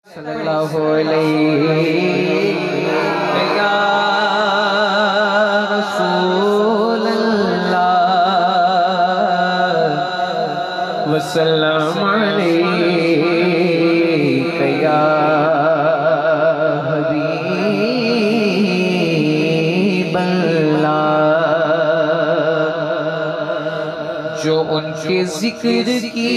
सल्लल्लाहु अलैहि या रसूल अल्लाह वसल्लम अलैका या हबीब अल्लाह। जो उनके जिक्र की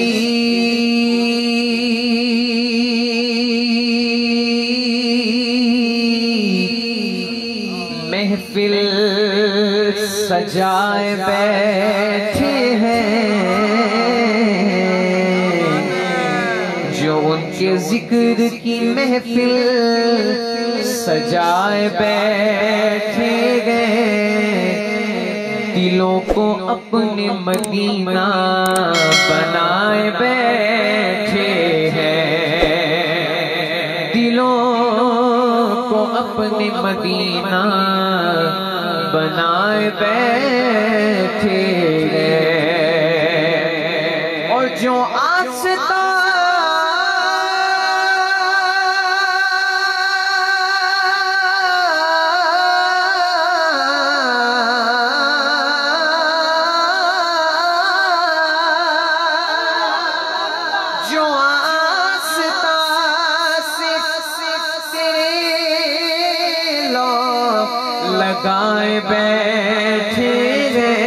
महफिल सजाए बैठे हैं, जो उनके जिक्र की महफिल सजाए बैठे गए, दिलों को अपने मदीना बनाए बैठे हैं, दिलों को अपने मदीना बनाए बैठे हैं। और जो आस्था लगाए बैठे गए,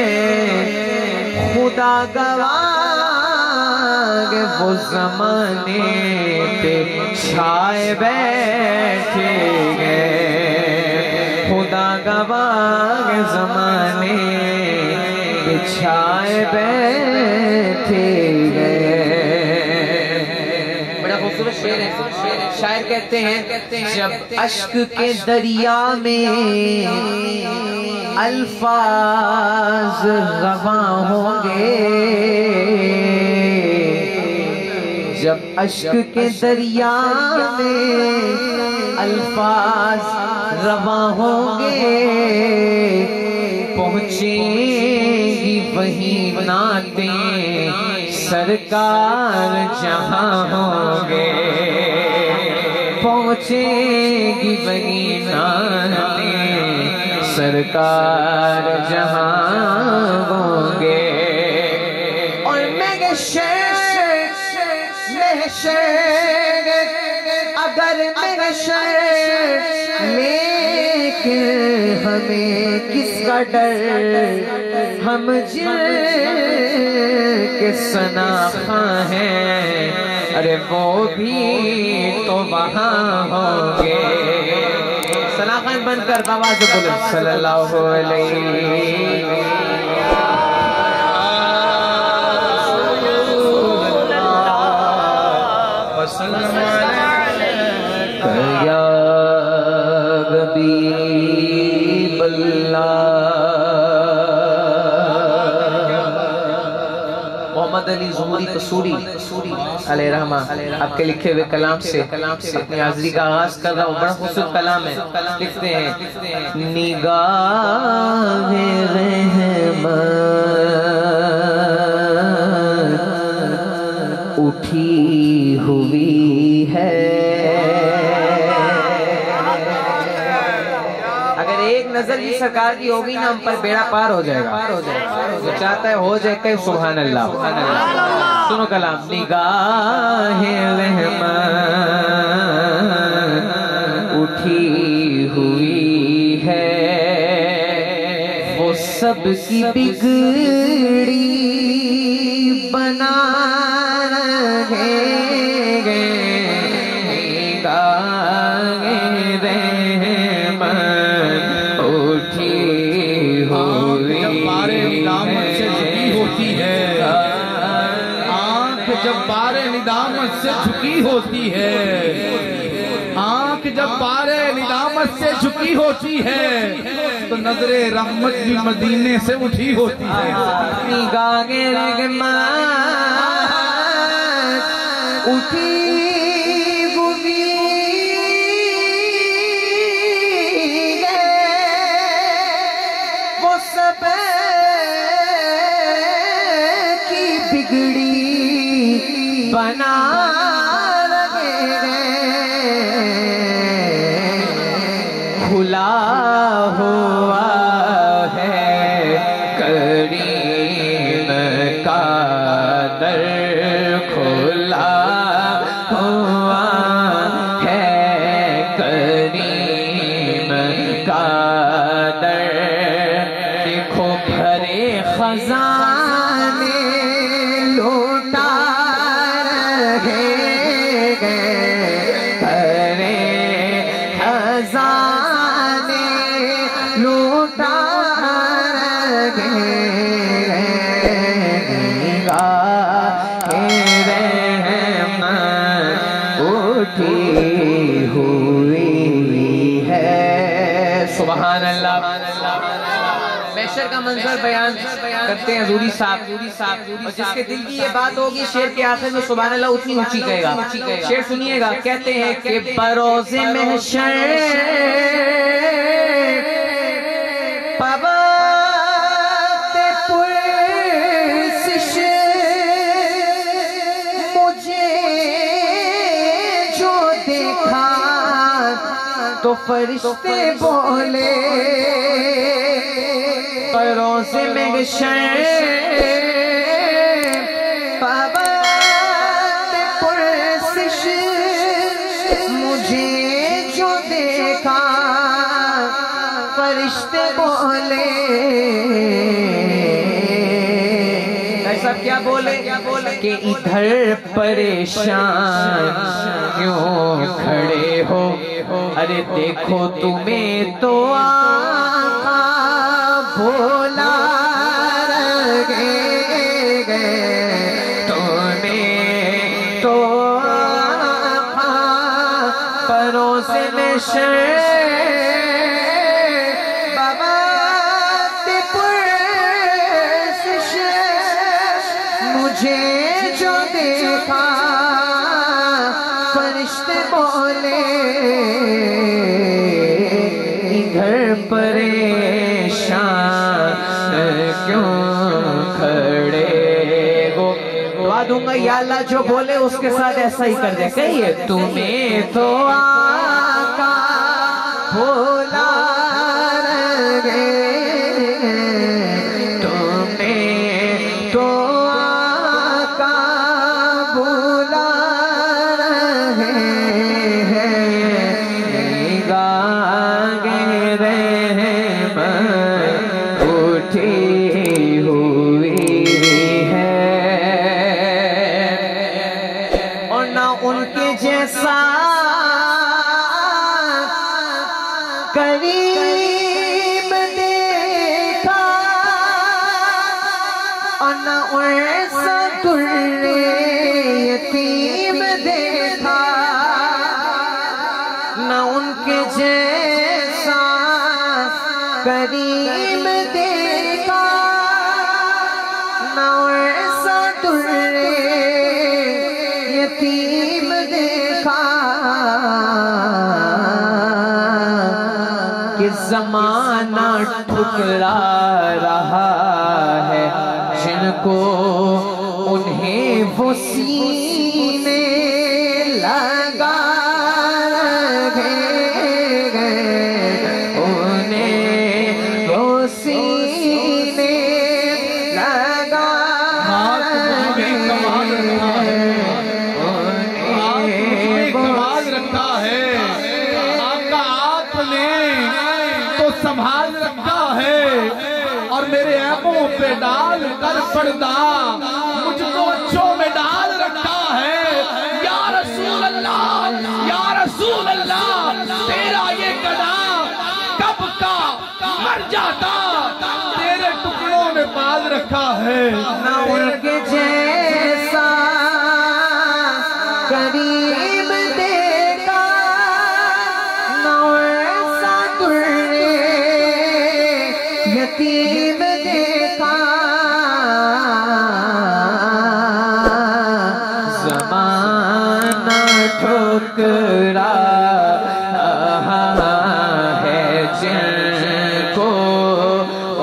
खुदा गवाह वो ज़माने पे छाए बैठे गए, खुदा गवाह ज़माने पे छाए बैठे गए। बड़ा खूबसूरत शेर है। शायर कहते हैं, जब अश्क के दरिया में अल्फाज रवां होंगे, जब अश्क के दरिया में अल्फाज रवां होंगे, पहुंचेगी वही नातें सरकार जहां होंगे, पहुंचेगी वही नातें सरकार जहां होंगे। और मैं शेर अगर मैं शेर, लेकिन हमें किसका डर, हम जिनके सनाखा हैं, अरे वो भी तो वहां होंगे। सनाखन बनकर बाबा से बोले सल्लल्लाहु अलैहि वसल्लम या हबीब अल्लाह। मोहम्मद अली ज़ुहरी कसूरी अलैहिर्रहमा आपके लिखे हुए कलाम से अपनी हाज़िरी का आगाज कर रहा हूँ। बड़ा खूबसूरत कलाम है। लिखते हैं, निगाहे रहमत उठी हुई है। अगर एक नजर भी सरकार की होगी ना, हम पर बेड़ा पार हो जाएगा। जो चाहता है हो जाए, कहे सुभान अल्लाह। सुनो कलाम, निगाहे रहमत उठी हुई है, वो सबकी बिगड़ी बना रहे गए, निगाहे रहमत उठी हुई है। जब बारे निदामत से झुकी होती है, आंख जब बारे निदामत से झुकी होती है, तो नजरे रहमत भी मदीने से उठी होती है। निगाहे रहमत उठी हुई है, वो सब की बिगड़ी बना लगे खुला हुआ है करीम का दर, खुला हुआ है करीम का दर। देखो भरे खजाने लौटा रहे भरे खजाने लौटा रहे उठी हुई है। सुभान अल्लाह। महशर का मंजर बयान करते हैं हजूरी साहब, और जिसके दिल की ये बात होगी शेर के आखिर में सुभान अल्लाह उतनी ऊंची कहेगा। शेर सुनिएगा, कहते हैं कि बरोज़े महशर पवते पुरसिश मुझे जो देखा तो फरिश्ते बोले, बरोज़े महशर पवते पुरसिश मुझे जो देखा फरिश्ते बोले। ऐसा क्या बोले कि इधर परेशान क्यों खड़े हो, अरे देखो तुम्हें तो आका भोला रहे तुम्हें तो आका बरोज़े महशर मुझे जो देखा फरिश्ते बोले, इधर परेशान क्यों खड़े हो। दुआ दूंगा या अल्लाह जो बोले उसके साथ ऐसा ही कर दे। कहिए तुम्हें तो आका भोला रहे तुम्हें तो करीब देखा और न ऐसा तुर्रे यतीम देखा, न उनके जैसा करीब देखा, न ऐसा तुर्रे यतीम देखा। कि ज़माना ठुकरा रहा है जिनको उन्हें वो सीने लगा रहे, उन्हें वो सीने लगा रखा है। आका आपने तो संभाल रखा है और मेरे ऐबों पे डाल कर पर्दा मुझको अच्छों में डाल रखा है। या रसूल अल्लाह, या रसूल अल्लाह, तेरा ये कदम कब का मर जाता, तेरे टुकड़ों में पाल रखा है। ना उनके जैसा करीब देखा, ना ऐसा तुर्रे यतीम देखा। ज़माना ठुकरा है जिनको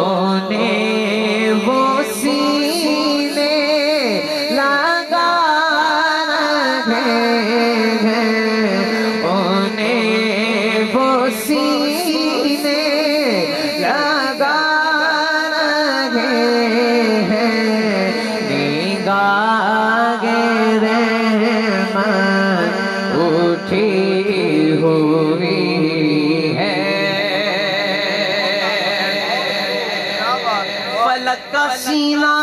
उन्हें वो सीने लगा रहे हैं, उन्हें वो सीने फलक का सीना।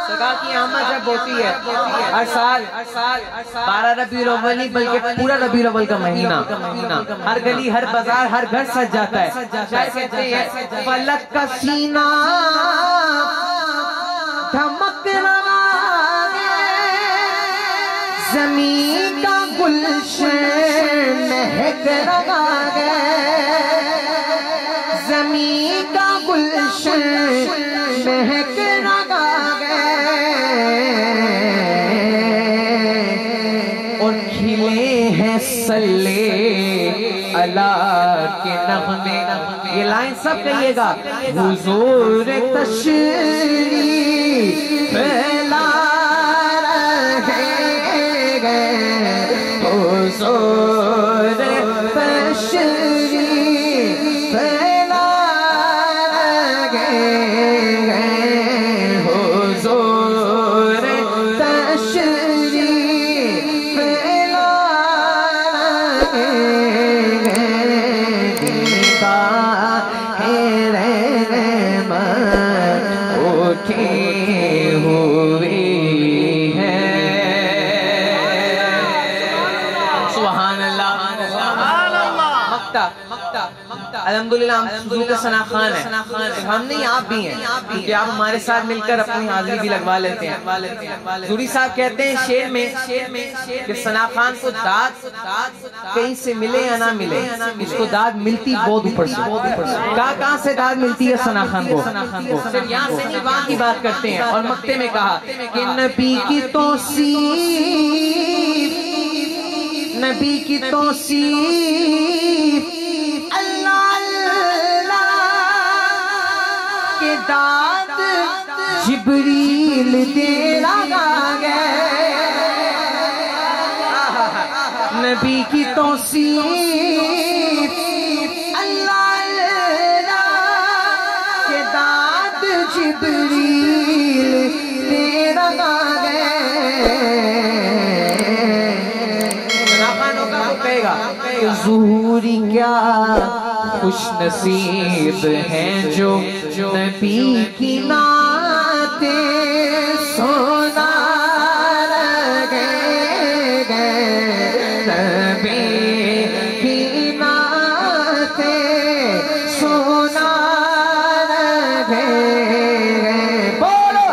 सरकार की आमद जब होती है हर साल 12 रबीउल अव्वल नहीं बल्कि पूरा रबीउल अव्वल का महीना, हर गली हर बाजार हर घर सज जाता है। कहते हैं फलक का सीना धमक रहा है, जमीन का गुलशन महक रहा है, जमीन का गुलशन महक रहा है, और खिले हैं सल्ले अला के नगमे। ये लाइन सब कहिएगा। हुजूर तशरीफ फैला रहे हैं, हुजूर तशरीफ फैला रहे हैं, हुजूर तशरीफ फैला रहे हैं, जिनका उठी हुई है। सुभान अल्लाह। अल्हम्दुलिल्लाह हम सुजू के सना खान है, हम नहीं आप भी हैं, क्योंकि आप हमारे साथ मिलकर अपनी हाजिरी भी लगवा लेते हैं। जूरी साहब कहते हैं शेर में कि सना खान को दाद कहीं से मिले या ना मिले, इसको दाद मिलती बहुत ऊपर से। कहाँ से दाद मिलती है सना खान को? सिर्फ यहाँ से नहीं, वहाँ की बात करते हैं। और मक्ते में कहा कि नबी की तौसीफ, नबी की तौसीफ के दाद जिब्रील दे लगा गए, नबी की तौसीफ अल्लाह के दाद जिब्रील दे लगा गए। कहेगा ज़ुहूरी क्या खुश नसीब हैं जो नबी की नाते सोना रहे गए, नबी की नाते सोना रहे गए। बोलो